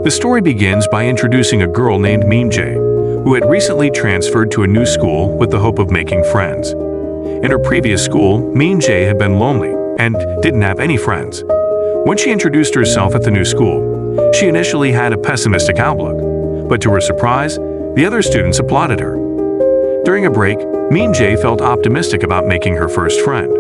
The story begins by introducing a girl named Min-jae, who had recently transferred to a new school with the hope of making friends. In her previous school, Min-jae had been lonely and didn't have any friends. When she introduced herself at the new school, she initially had a pessimistic outlook, but to her surprise, the other students applauded her. During a break, Min-jae felt optimistic about making her first friend.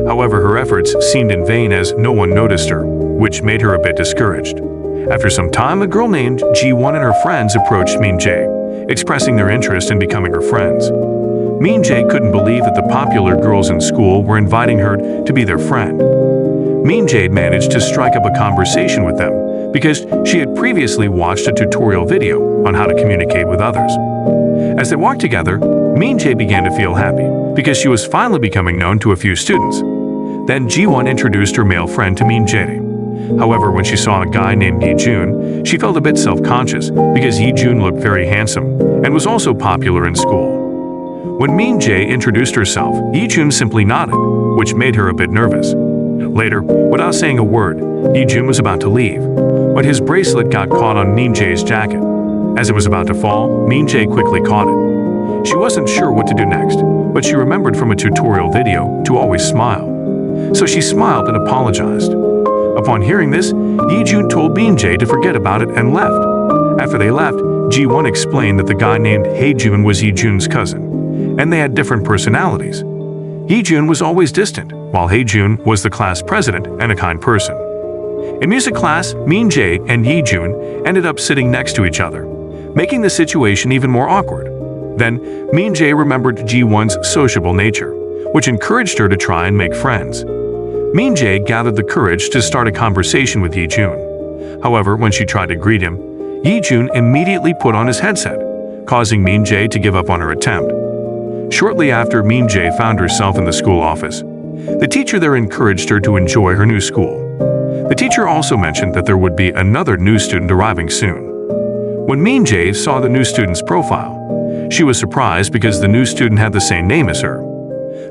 However, her efforts seemed in vain as no one noticed her, which made her a bit discouraged. After some time, a girl named Ji-won and her friends approached Min-jae, expressing their interest in becoming her friends. Min-jae couldn't believe that the popular girls in school were inviting her to be their friend. Min-jae managed to strike up a conversation with them because she had previously watched a tutorial video on how to communicate with others. As they walked together, Min-jae began to feel happy because she was finally becoming known to a few students. Then Ji-won introduced her male friend to Min-jae. However, when she saw a guy named Yi-jun, she felt a bit self-conscious because Yi-jun looked very handsome and was also popular in school. When Min-jae introduced herself, Yi-jun simply nodded, which made her a bit nervous. Later, without saying a word, Yi-jun was about to leave, but his bracelet got caught on Min-jae's jacket. As it was about to fall, Min-jae quickly caught it. She wasn't sure what to do next, but she remembered from a tutorial video to always smile. So she smiled and apologized. Upon hearing this, Yi-jun told Min-jae to forget about it and left. After they left, Ji-won explained that the guy named Hae-jun was Yi-jun's cousin, and they had different personalities. Yi-jun was always distant, while Hae-jun was the class president and a kind person. In music class, Min-jae and Yi-jun ended up sitting next to each other, making the situation even more awkward. Then, Min-jae remembered Ji-won's sociable nature, which encouraged her to try and make friends. Min-jae gathered the courage to start a conversation with Yi-jun. However, when she tried to greet him, Yi-jun immediately put on his headset, causing Min-jae to give up on her attempt. Shortly after Min-jae found herself in the school office, the teacher there encouraged her to enjoy her new school. The teacher also mentioned that there would be another new student arriving soon. When Min-jae saw the new student's profile, she was surprised because the new student had the same name as her.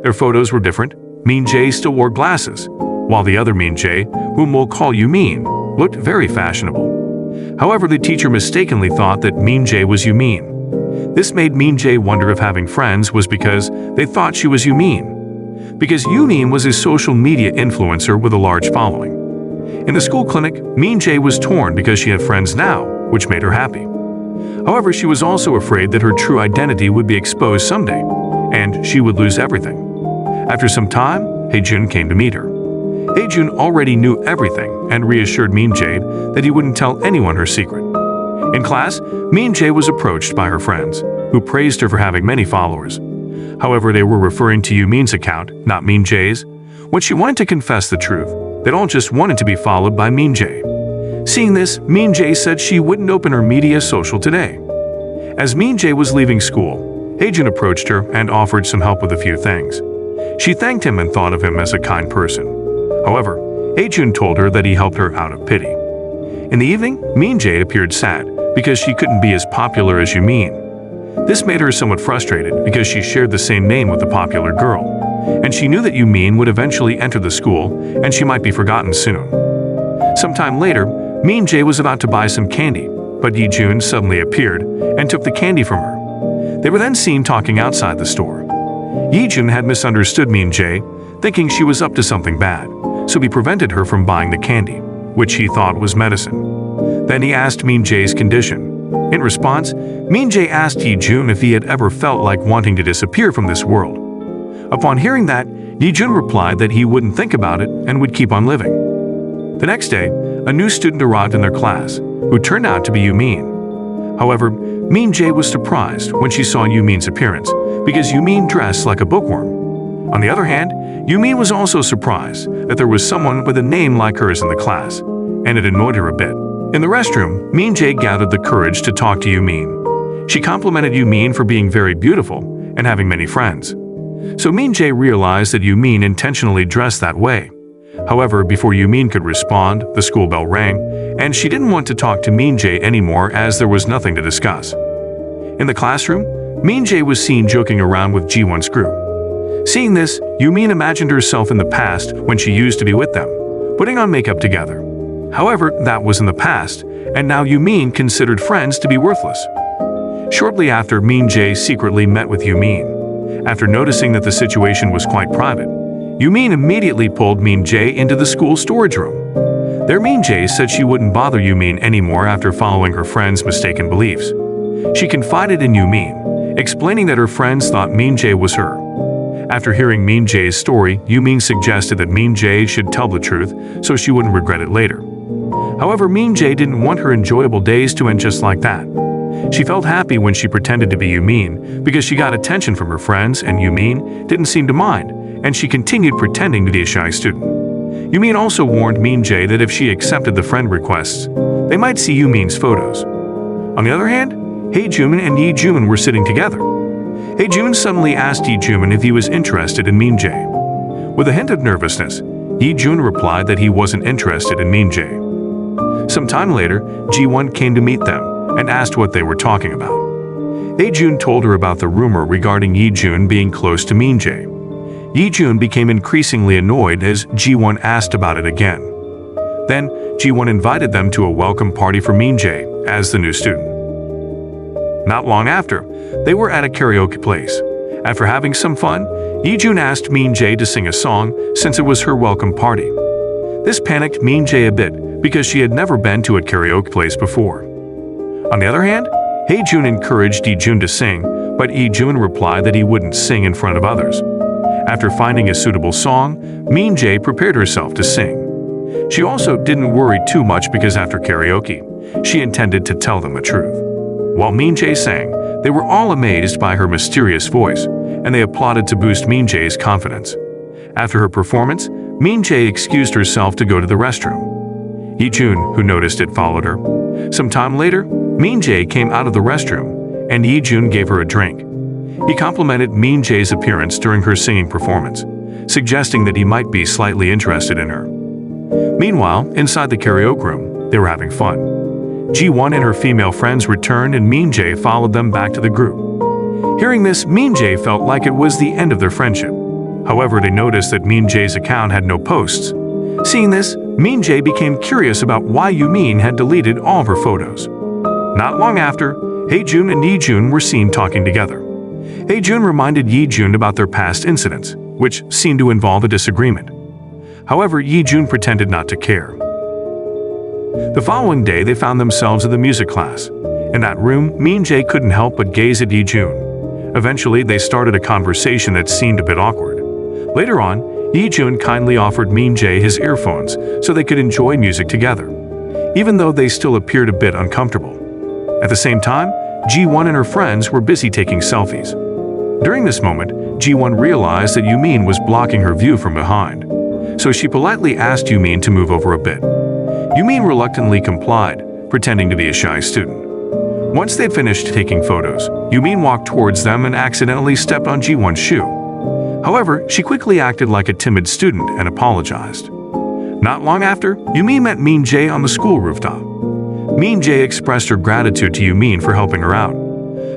Their photos were different. Min-jae still wore glasses, while the other Min-jae, whom we'll call Yumin, looked very fashionable. However, the teacher mistakenly thought that Min-jae was Yumin. This made Min-jae wonder if having friends was because they thought she was Yumin. Because Yumin was a social media influencer with a large following. In the school clinic, Min-jae was torn because she had friends now, which made her happy. However, she was also afraid that her true identity would be exposed someday, and she would lose everything. After some time, Hae-jun came to meet her. Hae-jun already knew everything and reassured Min-jae that he wouldn't tell anyone her secret. In class, Min-jae was approached by her friends, who praised her for having many followers. However, they were referring to Yumin's account, not Min-jae's. When she wanted to confess the truth, they all just wanted to be followed by Min-jae. Seeing this, Min-jae said she wouldn't open her media social today. As Min-jae was leaving school, Hae-jun approached her and offered some help with a few things. She thanked him and thought of him as a kind person. However, Hae-jun told her that he helped her out of pity. In the evening, Min-jae appeared sad because she couldn't be as popular as Yumin. This made her somewhat frustrated because she shared the same name with the popular girl, and she knew that Yumin would eventually enter the school and she might be forgotten soon. Sometime later, Min-jae was about to buy some candy, but Yi-jun suddenly appeared and took the candy from her. They were then seen talking outside the store. Yi-jun had misunderstood Min-jae, thinking she was up to something bad, so he prevented her from buying the candy, which he thought was medicine. Then he asked Min-jae's condition. In response, Min-jae asked Yi-jun if he had ever felt like wanting to disappear from this world. Upon hearing that, Yi-jun replied that he wouldn't think about it and would keep on living. The next day, a new student arrived in their class, who turned out to be Yumin. However, Min-jae was surprised when she saw Yumin's appearance, because Yumin dressed like a bookworm. On the other hand, Yumin was also surprised that there was someone with a name like hers in the class, and it annoyed her a bit. In the restroom, Min-jae gathered the courage to talk to Yumin. She complimented Yumin for being very beautiful and having many friends. So Min-jae realized that Yumin intentionally dressed that way. However, before Yumin could respond, the school bell rang, and she didn't want to talk to Min-jae anymore as there was nothing to discuss. In the classroom, Min-jae was seen joking around with Ji-won's group. Seeing this, Yumin imagined herself in the past when she used to be with them, putting on makeup together. However, that was in the past, and now Yumin considered friends to be worthless. Shortly after, Min-jae secretly met with Yumin. After noticing that the situation was quite private, Yumin immediately pulled Min-jae into the school storage room. There, Min-jae said she wouldn't bother Yumin anymore after following her friend's mistaken beliefs. She confided in Yumin, explaining that her friends thought Min-jae was her. After hearing Min-jae's story, Yumin suggested that Min-jae should tell the truth so she wouldn't regret it later. However, Min-jae didn't want her enjoyable days to end just like that. She felt happy when she pretended to be Yumin because she got attention from her friends, and Yumin didn't seem to mind, and she continued pretending to be a shy student. Yumin also warned Min-jae that if she accepted the friend requests, they might see Yumin's photos. On the other hand, Hae-jun and Yi-jun were sitting together. Hae-jun suddenly asked Yi-jun if he was interested in Min-jae. With a hint of nervousness, Yi-jun replied that he wasn't interested in Min-jae. Some time later, Ji-won came to meet them and asked what they were talking about. Hae-jun told her about the rumor regarding Yi-jun being close to Min-jae. Yi-jun became increasingly annoyed as Ji-won asked about it again. Then, Ji-won invited them to a welcome party for Min-jae as the new student. Not long after, they were at a karaoke place. After having some fun, Yi-jun asked Min-jae to sing a song since it was her welcome party. This panicked Min-jae a bit because she had never been to a karaoke place before. On the other hand, Hae-jun encouraged Yi-jun to sing, but Yi-jun replied that he wouldn't sing in front of others. After finding a suitable song, Min-jae prepared herself to sing. She also didn't worry too much because after karaoke, she intended to tell them the truth. While Min-jae sang, they were all amazed by her mysterious voice, and they applauded to boost Min-jae's confidence. After her performance, Min-jae excused herself to go to the restroom. Yi-jun, who noticed it, followed her. Some time later, Min-jae came out of the restroom, and Yi-jun gave her a drink. He complimented Min-jae's appearance during her singing performance, suggesting that he might be slightly interested in her. Meanwhile, inside the karaoke room, they were having fun. Ji-won and her female friends returned, and Min-jae followed them back to the group. Hearing this, Min-jae felt like it was the end of their friendship. However, they noticed that Min-jae's account had no posts. Seeing this, Min-jae became curious about why Yumin had deleted all of her photos. Not long after, Hae-jun and Yi-jun were seen talking together. Hae-jun reminded Yi-jun about their past incidents, which seemed to involve a disagreement. However, Yi-jun pretended not to care. The following day, they found themselves in the music class. In that room, Min-jae couldn't help but gaze at Yi-jun. Eventually, they started a conversation that seemed a bit awkward. Later on, Yi-jun kindly offered Min-jae his earphones so they could enjoy music together, even though they still appeared a bit uncomfortable. At the same time, Ji-won and her friends were busy taking selfies. During this moment, Ji-won realized that Yumin was blocking her view from behind, so she politely asked Yumin to move over a bit. Yumin reluctantly complied, pretending to be a shy student. Once they'd finished taking photos, Yumin walked towards them and accidentally stepped on Ji-won's shoe. However, she quickly acted like a timid student and apologized. Not long after, Yumin met Min-jae on the school rooftop. Min-jae expressed her gratitude to Yumin for helping her out.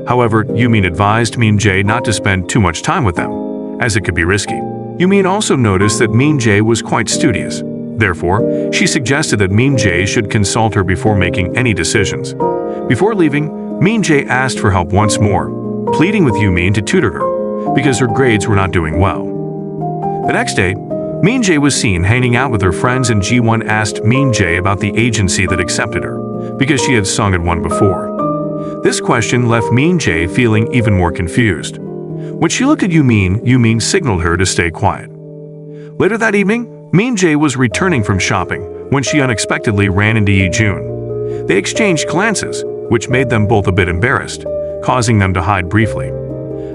However, Yumin advised Min-jae not to spend too much time with them, as it could be risky. Yumin also noticed that Min-jae was quite studious. Therefore, she suggested that Min-jae should consult her before making any decisions. Before leaving, Min-jae asked for help once more, pleading with Yumin to tutor her, because her grades were not doing well. The next day, Min-jae was seen hanging out with her friends, and Ji-won asked Min-jae about the agency that accepted her, because she had sung at one before. This question left Min-jae feeling even more confused. When she looked at Yumin, Yumin signaled her to stay quiet. Later that evening, Min-jae was returning from shopping when she unexpectedly ran into Yi-jun. They exchanged glances, which made them both a bit embarrassed, causing them to hide briefly.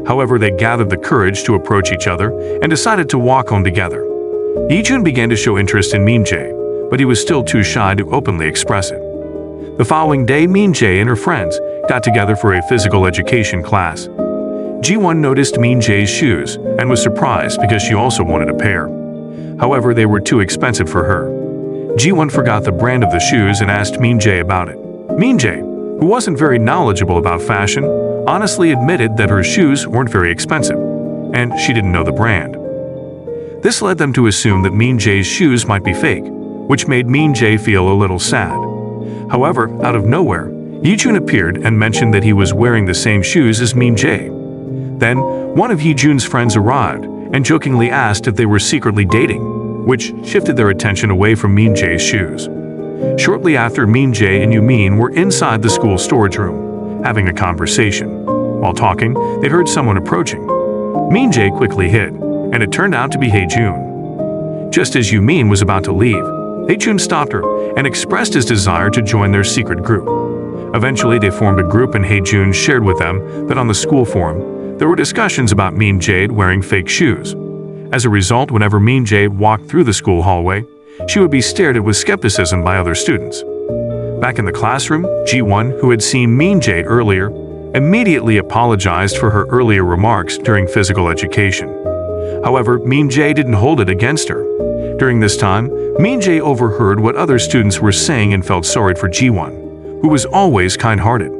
However, they gathered the courage to approach each other and decided to walk home together. Yi-jun began to show interest in Min-jae, but he was still too shy to openly express it. The following day, Min-jae and her friends got together for a physical education class. Ji-won noticed Min-jae's shoes and was surprised because she also wanted a pair. However, they were too expensive for her. Ji-won forgot the brand of the shoes and asked Min-jae about it. Min-jae, who wasn't very knowledgeable about fashion, honestly admitted that her shoes weren't very expensive, and she didn't know the brand. This led them to assume that Min-jae's shoes might be fake, which made Min-jae feel a little sad. However, out of nowhere, Yejun appeared and mentioned that he was wearing the same shoes as Min-jae. Then, one of Yejun's friends arrived and jokingly asked if they were secretly dating, which shifted their attention away from Min-jae's shoes. Shortly after, Min-jae and Yumin were inside the school storage room, having a conversation. While talking, they heard someone approaching. Min-jae quickly hid, and it turned out to be Hae-jun. Just as Yumin was about to leave, Hae-jun stopped her and expressed his desire to join their secret group. Eventually, they formed a group and Hae-jun shared with them that on the school forum, there were discussions about Min-jae wearing fake shoes. As a result, whenever Min-jae walked through the school hallway, she would be stared at with skepticism by other students. Back in the classroom, Ji-won, who had seen Min-jae earlier, immediately apologized for her earlier remarks during physical education. However, Min-jae didn't hold it against her. During this time, Min-jae overheard what other students were saying and felt sorry for Ji-won, who was always kind-hearted.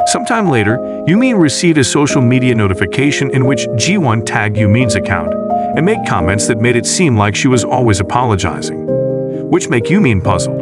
Sometime later, Yumin received a social media notification in which Ji-won tagged Yumin's account and made comments that made it seem like she was always apologizing, which make Yumin puzzled.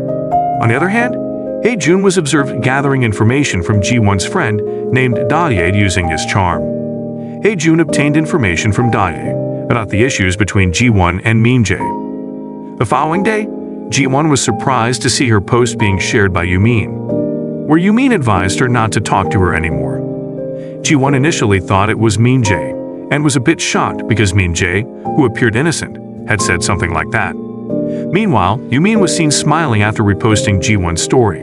On the other hand, Hae-jun was observed gathering information from Ji-won's friend named Daye using his charm. Hae-jun obtained information from Daye about the issues between Ji-won and Min-jae. The following day, Ji-won was surprised to see her post being shared by Yumin, where Yumin advised her not to talk to her anymore. Ji-won initially thought it was Min-jae and was a bit shocked because Min-jae, who appeared innocent, had said something like that. Meanwhile, Yumin was seen smiling after reposting Ji-won's story.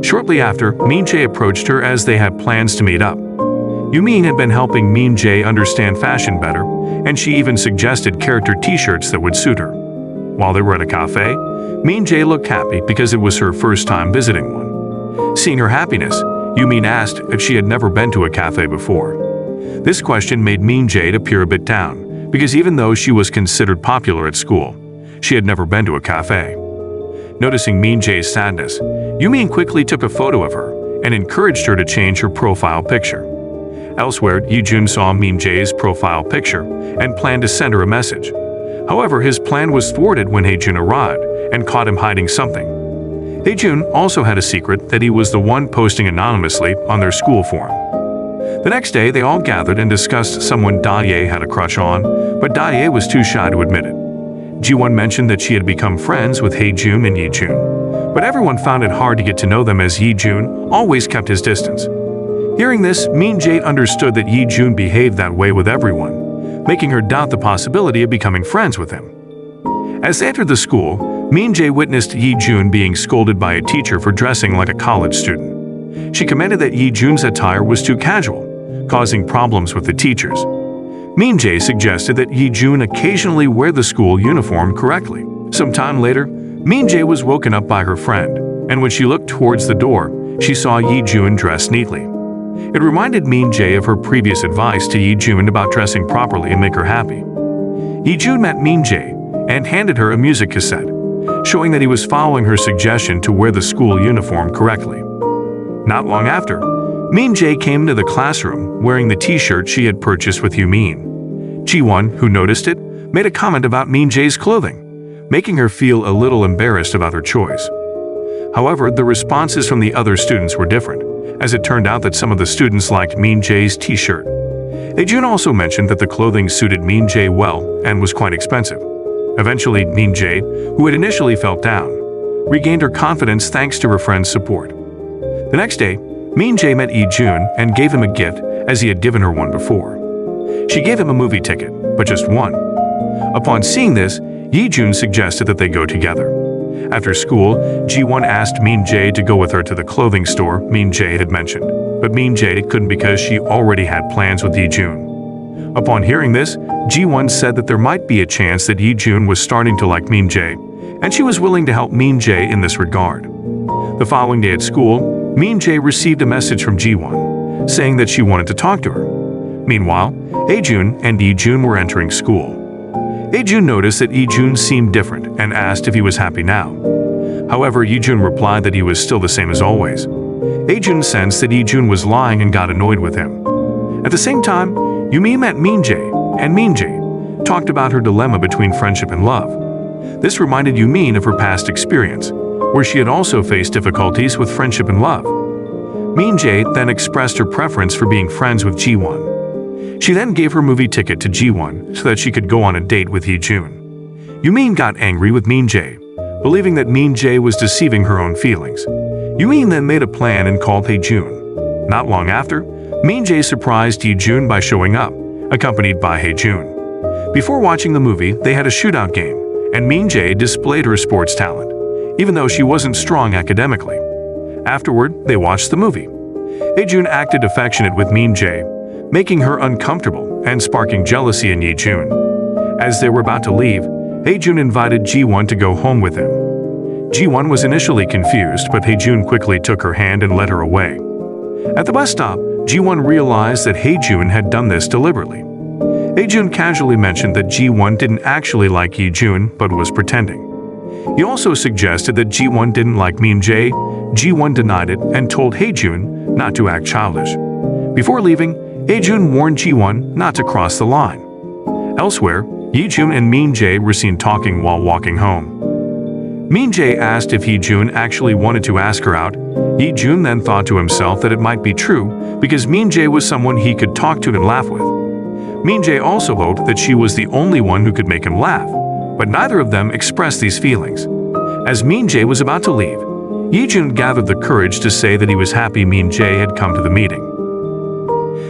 Shortly after, Min-jae approached her as they had plans to meet up. Yumin had been helping Min-jae understand fashion better, and she even suggested character t-shirts that would suit her. While they were at a cafe, Min-jae looked happy because it was her first time visiting one. Seeing her happiness, Yumin asked if she had never been to a cafe before. This question made Min-jae appear a bit down, because even though she was considered popular at school, she had never been to a cafe. Noticing Min-jae's sadness, Yumin quickly took a photo of her and encouraged her to change her profile picture. Elsewhere, Yejun saw Min-jae's profile picture and planned to send her a message. However, his plan was thwarted when Hae-jun arrived and caught him hiding something. Hae-jun also had a secret that he was the one posting anonymously on their school forum. The next day, they all gathered and discussed someone Daye had a crush on, but Daye was too shy to admit it. Ji-won mentioned that she had become friends with Hae-jun and Yejun, but everyone found it hard to get to know them as Yejun always kept his distance. Hearing this, Min-jae understood that Yejun behaved that way with everyone, making her doubt the possibility of becoming friends with him. As they entered the school, Min-jae witnessed Yejun being scolded by a teacher for dressing like a college student. She commented that Yejun's attire was too casual, causing problems with the teachers. Min-jae suggested that Yejun occasionally wear the school uniform correctly. Some time later, Min-jae was woken up by her friend, and when she looked towards the door, she saw Yejun dressed neatly. It reminded Min-jae of her previous advice to Yejun about dressing properly and make her happy. Yejun met Min-jae and handed her a music cassette, showing that he was following her suggestion to wear the school uniform correctly. Not long after, Min-jae came into the classroom wearing the t-shirt she had purchased with Yumin. Ji-won, who noticed it, made a comment about Min-jae's clothing, making her feel a little embarrassed about her choice. However, the responses from the other students were different, as it turned out that some of the students liked Min-jae's t-shirt. Hae-jun also mentioned that the clothing suited Min-jae well and was quite expensive. Eventually, Min-jae, who had initially felt down, regained her confidence thanks to her friend's support. The next day, Min-jae met Yejun and gave him a gift as he had given her one before. She gave him a movie ticket, but just one. Upon seeing this, Yejun suggested that they go together. After school, Ji-won asked Min-jae to go with her to the clothing store Min-jae had mentioned, but Min-jae couldn't because she already had plans with Yejun. Upon hearing this, Ji-won said that there might be a chance that Yejun was starting to like Min-jae, and she was willing to help Min-jae in this regard. The following day at school, Min-jae received a message from Ji-won, saying that she wanted to talk to her. Meanwhile, Hae-jun and Yejun were entering school. Hae-jun noticed that Yejun seemed different and asked if he was happy now. However, Yejun replied that he was still the same as always. Hae-jun sensed that Yejun was lying and got annoyed with him. At the same time, Yumin met Min-jae, and Min-jae talked about her dilemma between friendship and love. This reminded Yumin of her past experience, where she had also faced difficulties with friendship and love. Min-jae then expressed her preference for being friends with Ji-won. She then gave her movie ticket to Ji-won so that she could go on a date with Hee-jun. Yoo-min got angry with Min-jae, believing that Min-jae was deceiving her own feelings. Yoo-min then made a plan and called Hee-jun. Not long after, Min-jae surprised Hee-jun by showing up, accompanied by Hee-jun. Before watching the movie, they had a shootout game, and Min-jae displayed her sports talent, even though she wasn't strong academically. Afterward, they watched the movie. Hee-jun acted affectionate with Min-jae, making her uncomfortable and sparking jealousy in Hee-jun. As they were about to leave, Hee-jun invited Ji-won to go home with him. Ji-won was initially confused, but Hee-jun quickly took her hand and led her away. At the bus stop, Ji-won realized that Hee-jun had done this deliberately. Hee-jun casually mentioned that Ji-won didn't actually like Hee-jun but was pretending. He also suggested that Ji-won didn't like Min-jae. Ji-won denied it and told Hee-jun not to act childish. Before leaving, Hee-jun warned Ji-won not to cross the line. Elsewhere, Hee-jun and Min-jae were seen talking while walking home. Min-jae asked if Hee-jun actually wanted to ask her out. Hee-jun then thought to himself that it might be true because Min-jae was someone he could talk to and laugh with. Min-jae also hoped that she was the only one who could make him laugh, but neither of them expressed these feelings. As Min-jae was about to leave, Hee-jun gathered the courage to say that he was happy Min-jae had come to the meeting.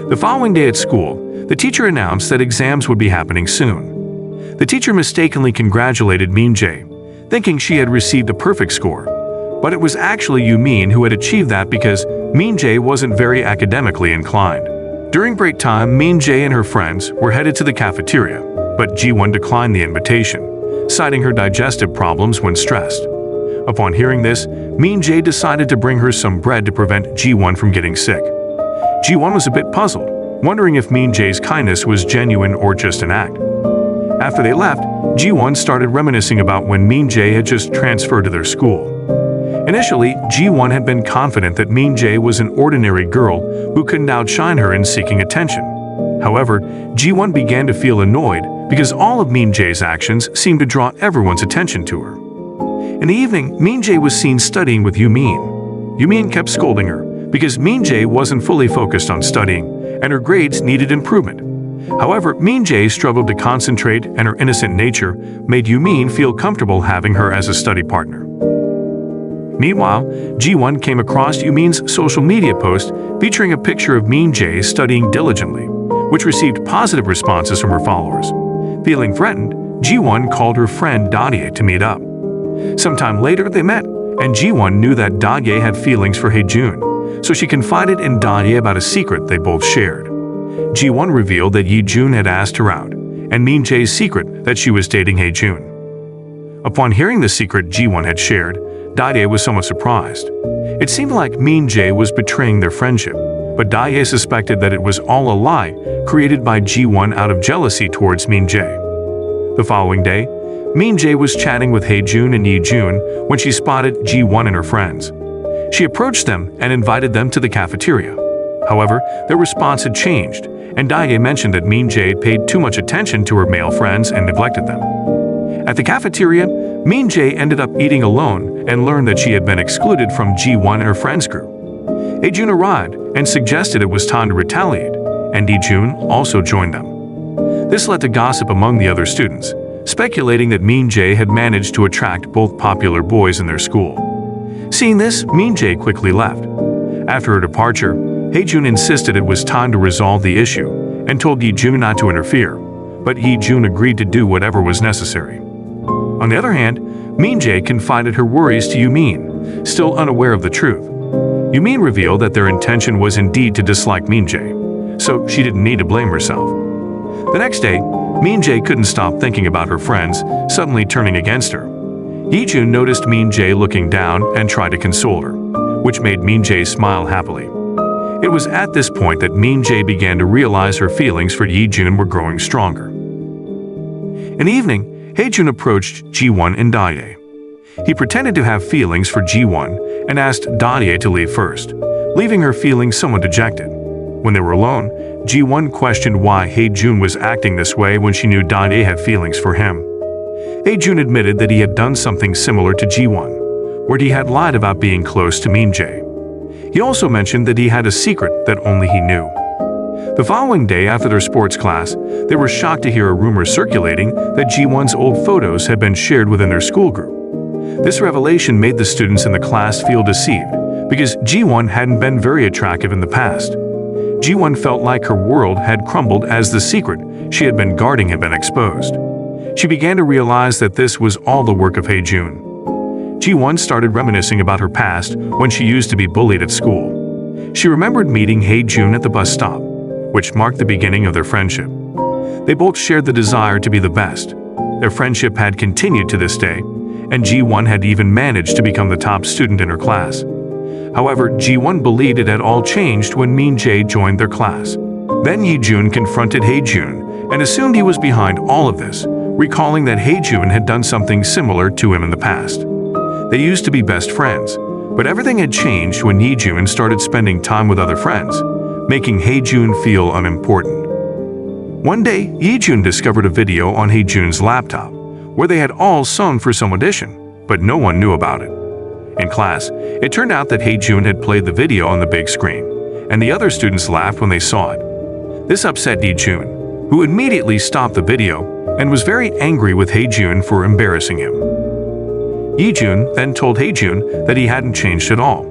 The following day at school, the teacher announced that exams would be happening soon. The teacher mistakenly congratulated Min-jae, thinking she had received a perfect score, but it was actually Yoo-min who had achieved that because Min-jae wasn't very academically inclined. During break time, Min-jae and her friends were headed to the cafeteria, but Ji-won declined the invitation, citing her digestive problems when stressed. Upon hearing this, Min-jae decided to bring her some bread to prevent Ji-won from getting sick. Ji-won was a bit puzzled, wondering if Min-jae's kindness was genuine or just an act. After they left, Ji-won started reminiscing about when Min-jae had just transferred to their school. Initially, Ji-won had been confident that Min-jae was an ordinary girl who couldn't outshine her in seeking attention. However, Ji-won began to feel annoyed because all of Min-jae's actions seemed to draw everyone's attention to her. In the evening, Min-jae was seen studying with Yoo-min. Yoo-min kept scolding her because Min-jae wasn't fully focused on studying, and her grades needed improvement. However, Min-jae struggled to concentrate, and her innocent nature made Yoo-min feel comfortable having her as a study partner. Meanwhile, Ji-won came across Yoo-min's social media post featuring a picture of Min-jae studying diligently, which received positive responses from her followers. Feeling threatened, Ji-won called her friend Da-dae to meet up. Sometime later, they met, and Ji-won knew that Da-dae had feelings for Hee-jun, so she confided in Da-dae about a secret they both shared. Ji-won revealed that Hee-jun had asked her out, and Min-jae's secret that she was dating Hee-jun. Upon hearing the secret Ji-won had shared, Da-dae was somewhat surprised. It seemed like Min-jae was betraying their friendship, but Da-dae suspected that it was all a lie created by Ji-won out of jealousy towards Min-jae. The following day, Min-jae was chatting with Hee-jun and Hee-jun when she spotted Ji-won and her friends. She approached them and invited them to the cafeteria. However, their response had changed, and Da-dae mentioned that Min-jae paid too much attention to her male friends and neglected them. At the cafeteria, Min-jae ended up eating alone and learned that she had been excluded from Ji-won and her friends group. Hee-jun arrived and suggested it was time to retaliate, and Hee-jun also joined them. This led to gossip among the other students, speculating that Min-jae had managed to attract both popular boys in their school. Seeing this, Min-jae quickly left. After her departure, Hee-jun insisted it was time to resolve the issue and told Hee-jun not to interfere, but Hee-jun agreed to do whatever was necessary. On the other hand, Min-jae confided her worries to Yoo-min, still unaware of the truth. Yoo-min revealed that their intention was indeed to dislike Min-jae, so she didn't need to blame herself. The next day, Min-jae couldn't stop thinking about her friends suddenly turning against her. Hee-jun noticed Min-jae looking down and tried to console her, which made Min-jae smile happily. It was at this point that Min-jae began to realize her feelings for Hee-jun were growing stronger. In the evening, Hee-jun approached Ji-won and Da-dae. He pretended to have feelings for Ji-won and asked Da-dae to leave first, leaving her feeling somewhat dejected. When they were alone, Ji-won questioned why Hee-jun was acting this way when she knew Da-dae had feelings for him. Hee-jun admitted that he had done something similar to Ji-won, where he had lied about being close to Min-jae. He also mentioned that he had a secret that only he knew. The following day after their sports class, they were shocked to hear a rumor circulating that Ji-won's old photos had been shared within their school group. This revelation made the students in the class feel deceived because Ji-won hadn't been very attractive in the past. Ji-won felt like her world had crumbled as the secret she had been guarding had been exposed. She began to realize that this was all the work of Hae-jun. Ji-won started reminiscing about her past when she used to be bullied at school. She remembered meeting Hae-jun at the bus stop, which marked the beginning of their friendship. They both shared the desire to be the best. Their friendship had continued to this day, and Ji-won had even managed to become the top student in her class. However, Ji-won believed it had all changed when Min-jae joined their class. Then Hae-jun confronted Hae-jun and assumed he was behind all of this, recalling that Hae-jun had done something similar to him in the past. They used to be best friends, but everything had changed when Hae-jun started spending time with other friends, making Hae-jun feel unimportant. One day, Hae-jun discovered a video on Hae-jun's laptop where they had all sung for some audition, but no one knew about it. In class, it turned out that Hae-jun had played the video on the big screen, and the other students laughed when they saw it. This upset Hae-jun, who immediately stopped the video and was very angry with Hae-jun for embarrassing him. Hae-jun then told Hae-jun that he hadn't changed at all.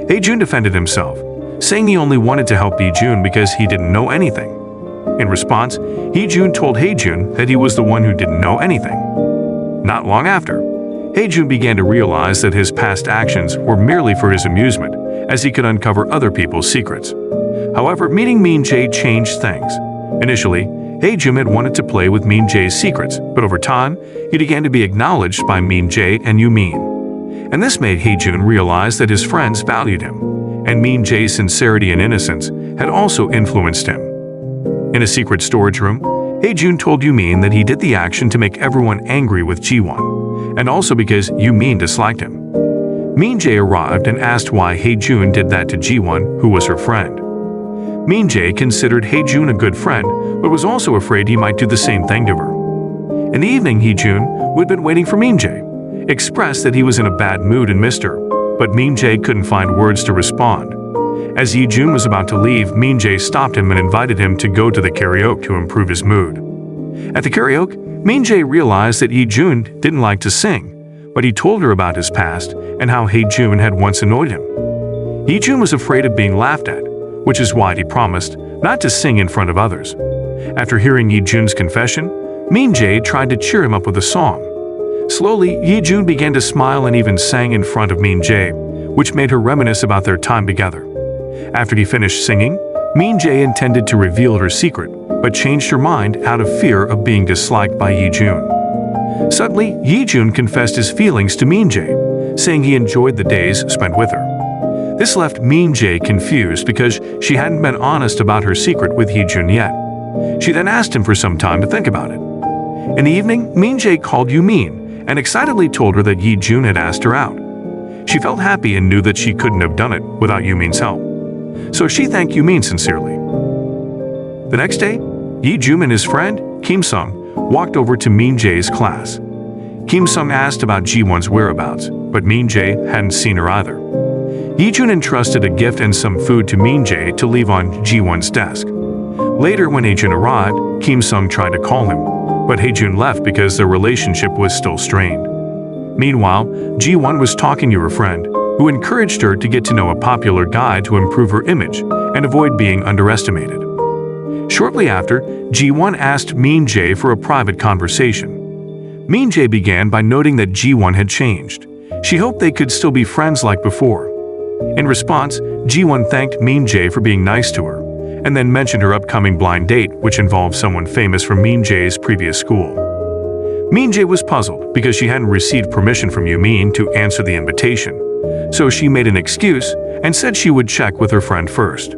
Hae-jun defended himself, saying he only wanted to help Hae-jun because he didn't know anything. In response, Hae-jun told Hae-jun that he was the one who didn't know anything. Not long after, Hae-jun began to realize that his past actions were merely for his amusement, as he could uncover other people's secrets. However, meeting Min-jae changed things. Initially, Hae-jun had wanted to play with Min-jae's secrets, but over time, he began to be acknowledged by Min-jae and Yoo-min. And this made Hae-jun realize that his friends valued him, and Min-jae's sincerity and innocence had also influenced him. In a secret storage room, Hae-jun told Yoo-min that he did the action to make everyone angry with Ji-won, and also because Yoo-min disliked him. Min-jae arrived and asked why Hae-jun did that to Ji-won, who was her friend. Min-jae considered Hae-jun a good friend, but was also afraid he might do the same thing to her. In the evening, Hae-jun, who had been waiting for Min-jae, expressed that he was in a bad mood and missed her, but Min-jae couldn't find words to respond. As Hae-jun was about to leave, Min-jae stopped him and invited him to go to the karaoke to improve his mood. At the karaoke, Min-jae realized that Hae-jun didn't like to sing, but he told her about his past and how Hae-jun had once annoyed him. Hae-jun was afraid of being laughed at, which is why he promised not to sing in front of others. After hearing Hae-jun's confession, Min-jae tried to cheer him up with a song. Slowly, Hae-jun began to smile and even sang in front of Min-jae, which made her reminisce about their time together. After he finished singing, Min-jae intended to reveal her secret, but changed her mind out of fear of being disliked by Hae-jun. Suddenly, Hae-jun confessed his feelings to Min-jae, saying he enjoyed the days spent with her. This left Min-jae confused because she hadn't been honest about her secret with Hae-jun yet. She then asked him for some time to think about it. In the evening, Min-jae called Yoo-min and excitedly told her that Hae-jun had asked her out. She felt happy and knew that she couldn't have done it without Yoo-min's help. So she thanked Yoo-min sincerely. The next day, Hae-jun and his friend, Kim-sung, walked over to Min-jae's class. Kim-sung asked about Ji-won's whereabouts, but Min-jae hadn't seen her either. Hae-jun entrusted a gift and some food to Min-jae to leave on Ji-won's desk. Later, when Hae-jun arrived, Kim-sung tried to call him, but Hae-jun left because their relationship was still strained. Meanwhile, Ji-won was talking to her friend, who encouraged her to get to know a popular guy to improve her image and avoid being underestimated. Shortly after, Ji-won asked Min-jae for a private conversation. Min-jae began by noting that Ji-won had changed. She hoped they could still be friends like before. In response, Ji-won thanked Min-jae for being nice to her, and then mentioned her upcoming blind date, which involved someone famous from Min-jae's previous school. Min-jae was puzzled because she hadn't received permission from Yoo-min to answer the invitation, so she made an excuse and said she would check with her friend first.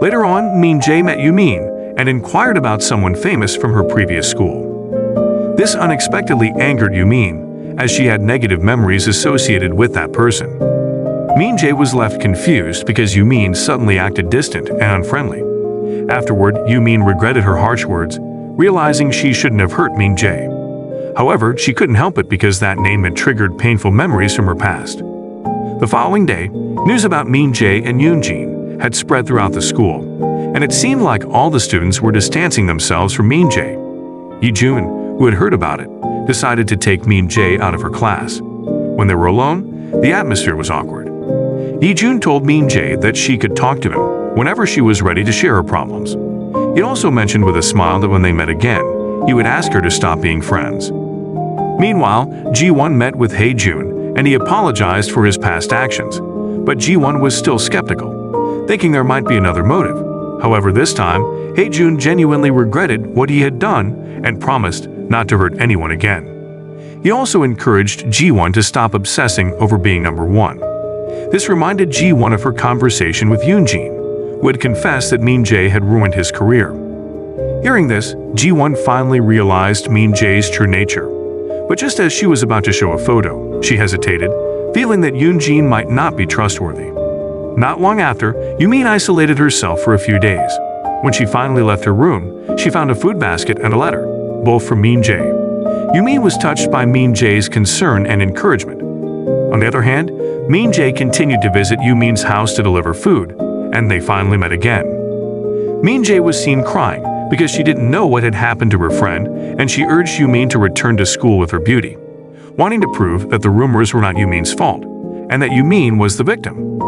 Later on, Min-jae met Yoo-min and inquired about someone famous from her previous school. This unexpectedly angered Yoo-min, as she had negative memories associated with that person. Min-jae was left confused because Yoo-min suddenly acted distant and unfriendly. Afterward, Yoo-min regretted her harsh words, realizing she shouldn't have hurt Min-jae. However, she couldn't help it because that name had triggered painful memories from her past. The following day, news about Min-jae and Yoon-jin had spread throughout the school, and it seemed like all the students were distancing themselves from Min-jae. Yi-jun, who had heard about it, decided to take Min-jae out of her class. When they were alone, the atmosphere was awkward. Yi-jun told Min-jae that she could talk to him whenever she was ready to share her problems. He also mentioned with a smile that when they met again, he would ask her to stop being friends. Meanwhile, Ji-won met with Hae-jun, and he apologized for his past actions. But Ji-won was still skeptical, thinking there might be another motive. However, this time, Hae-jun genuinely regretted what he had done and promised not to hurt anyone again. He also encouraged Ji-won to stop obsessing over being number one. This reminded Ji-won of her conversation with Yoon-jin, who had confessed that Min-jae had ruined his career. Hearing this, Ji-won finally realized Min-jae's true nature. But just as she was about to show a photo, she hesitated, feeling that Yoon-jin might not be trustworthy. Not long after, Yumin isolated herself for a few days. When she finally left her room, she found a food basket and a letter, both from Min-jae. Yumin was touched by Min-jae's concern and encouragement. On the other hand, Min-jae continued to visit Yumin's house to deliver food, and they finally met again. Min-jae was seen crying because she didn't know what had happened to her friend, and she urged Yumin to return to school with her beauty, wanting to prove that the rumors were not Yumin's fault, and that Yumin was the victim.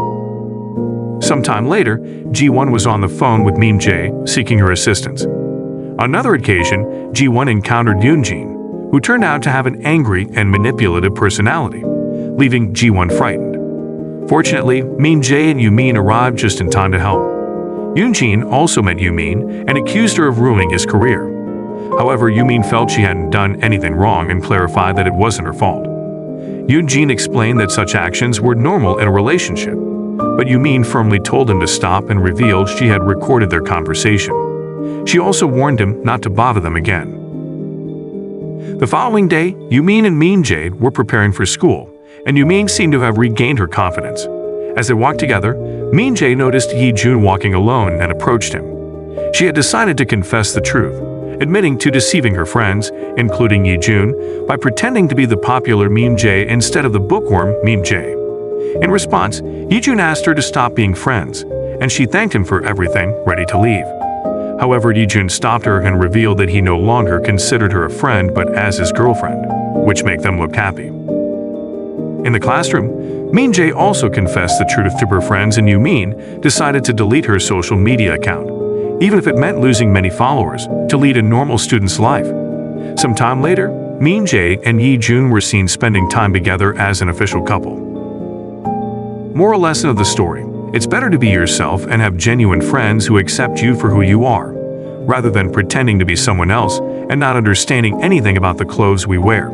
Sometime later, Ji-won was on the phone with Min-jae, seeking her assistance. On another occasion, Ji-won encountered Yoon-jin, who turned out to have an angry and manipulative personality, leaving Ji-won frightened. Fortunately, Min-jae and Yumin arrived just in time to help. Yoon-jin also met Yumin and accused her of ruining his career. However, Yumin felt she hadn't done anything wrong and clarified that it wasn't her fault. Yoon-jin explained that such actions were normal in a relationship, but Yumin firmly told him to stop and revealed she had recorded their conversation. She also warned him not to bother them again. The following day, Yumin and Min-jae were preparing for school, and Yumin seemed to have regained her confidence. As they walked together, Min-jae noticed Yi-jun walking alone and approached him. She had decided to confess the truth, admitting to deceiving her friends, including Yi-jun, by pretending to be the popular Min-jae instead of the bookworm Min-jae. In response, Yi-jun asked her to stop being friends, and she thanked him for everything, ready to leave. However, Yi-jun stopped her and revealed that he no longer considered her a friend but as his girlfriend, which made them look happy. In the classroom, Min-jae also confessed the truth to her friends, and Yumin decided to delete her social media account, even if it meant losing many followers, to lead a normal student's life. Some time later, Min-jae and Yi-jun were seen spending time together as an official couple. Moral lesson of the story: it's better to be yourself and have genuine friends who accept you for who you are, rather than pretending to be someone else and not understanding anything about the clothes we wear.